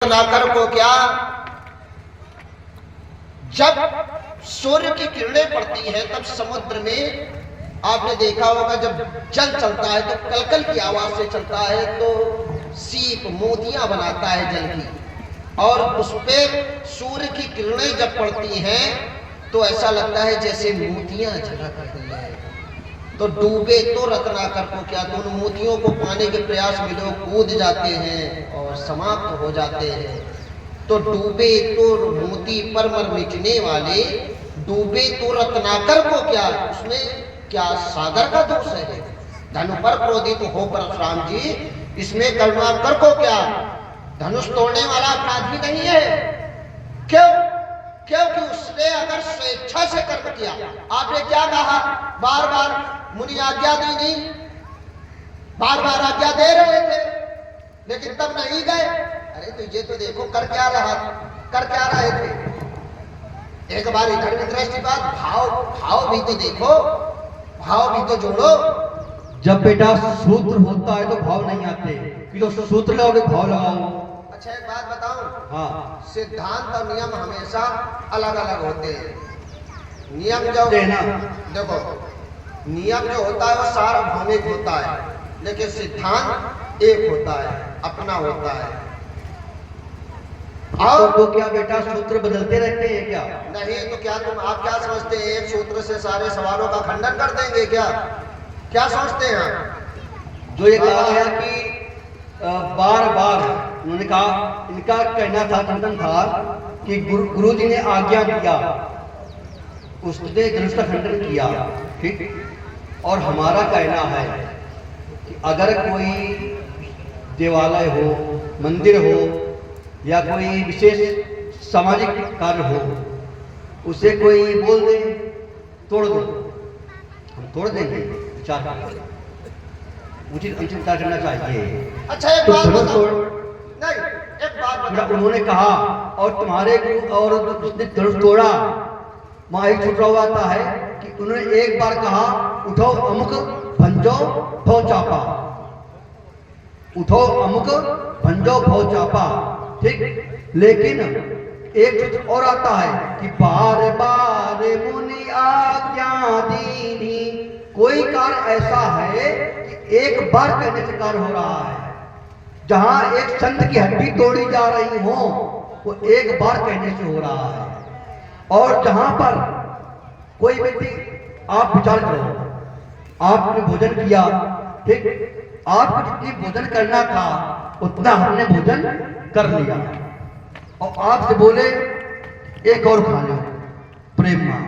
रत्नाकर को क्या, जब सूर्य की किरणें पड़ती हैं तब समुद्र में आपने देखा होगा जब जल चलता है तो कलकल की आवाज से चलता है, तो सीप मोतियां बनाता है जल की, और उस पे सूर्य की किरणें जब पड़ती हैं तो ऐसा लगता है जैसे मोतियां झलक रही हैं। तो डूबे तो रत्नाकर को क्या, तो उन मोतियों को पाने के प्रयास में लोग कूद जाते हैं और समाप्त हो जाते हैं। तो डूबे तो मोती पर मर मिटने वाले, डूबे तो रत्नाकर को क्या, उसमें क्या सागर का दोष है? धनु पर क्रोधित हो परशुराम जी, इसमें करुणाकर को क्या, धनुष तोड़ने वाला अपराधी नहीं है। क्यों? क्योंकि उसने अगर स्वेच्छा से कर्म किया, आपने क्या कहा, बार बार मुनि आज्ञा दी नहीं, बार बार आज्ञा दे रहे थे लेकिन तब नहीं गए। अरे तो ये तो देखो कर क्या रहे थे। एक बार इधर भी दृष्टिपात, भाव भी तो देखो, भाव भी तो जोड़ो। जब बेटा सूत्र होता है तो भाव नहीं आते, कि तो सूत्र लगाओगे भाव लगाओ। अच्छा एक बात बताऊं, हाँ, सिद्धांत और नियम हमेशा अलग अलग होते हैं। नियम जो देखो, नियम जो होता है वो सार्वभौमिक होता है, लेकिन सिद्धांत एक होता है, अपना होता है। और तो क्या बेटा सूत्र बदलते रहते हैं क्या? नहीं तो क्या आप क्या समझते हैं, एक सूत्र से सारे सवालों का खंडन कर देंगे क्या? क्या सोचते हैं आप? जो ये कहा गया कि बार बार उन्होंने कहा, इनका कहना था, चिंतन था कि गुरु जी ने आज्ञा दिया, उसने धनुष का खंडन किया, ठीक। और हमारा कहना है कि अगर कोई देवालय हो, मंदिर हो या कोई विशेष सामाजिक कार्य हो, उसे कोई बोल दे तोड़ दो, हम तोड़ देंगे, विचार करेंगे, उचित विचार करना चाहिए। अच्छा एक बात बताओ, नहीं एक बात बताओ, उन्होंने कहा और तुम्हारे गुरु और उसने धनुष तोड़ा, वहां एक छुट्टा हुआ आता है कि उन्होंने एक बार कहा उठो अमुक भंजो भौ चापा, उठो अमुक भंजो भौ चापा, ठीक। लेकिन एक सूत्र और आता है कि बार बार मुनि आज्ञा दीनी, कोई कार्य ऐसा है कि एक बार कहने से कार्य हो रहा है। जहां एक संत की हड्डी तोड़ी जा रही हो वो एक बार कहने से हो रहा है। और जहां पर कोई व्यक्ति, आप विचार करो, आपने भोजन किया, ठीक, आपको जितनी भोजन करना था उतना हमने भोजन कर लिया, और आपसे बोले एक और खा लो प्रेम में,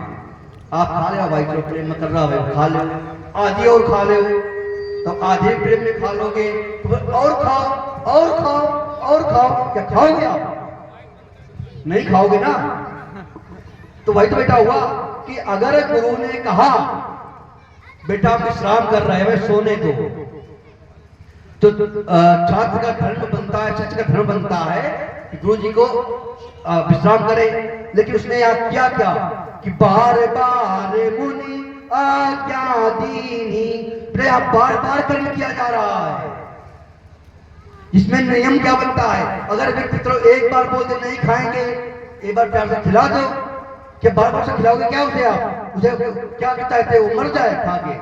आप खा लो भाई, जो प्रेम में कर रहा है खा लो, आधी और खा लो, तो आधे प्रेम में खा लोगे तो और खाओ और खाओ और खाओ, क्या खाओगे आप? नहीं खाओगे ना। तो वही तो बेटा हुआ कि अगर गुरु ने कहा बेटा विश्राम कर रहे हैं, सोने दो, तो छात्र का धर्म बनता है, शिष्य का धर्म बनता है कि गुरु जी को विश्राम करे। लेकिन उसने यहाँ किया क्या कि बार बार मुनि आज्ञा दीनी, बार बार कर्म किया जा रहा है। इसमें नियम क्या बनता है, अगर व्यक्ति चलो एक बार बोलते नहीं खाएंगे, एक बार प्यार से खिला दो, क्या बार बार से खिलाओगे क्या उसे? आप उसे क्या कहते हैं, वो मर जाए खा के।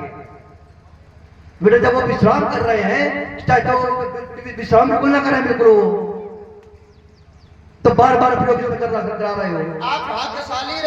बेटा जब वो विश्राम कर रहे हैं, तो विश्राम बिल्कुल ना करें, बिल्कुल तो बार बार प्रयोग कर रहे हो। आप भाग्यशाली रहे।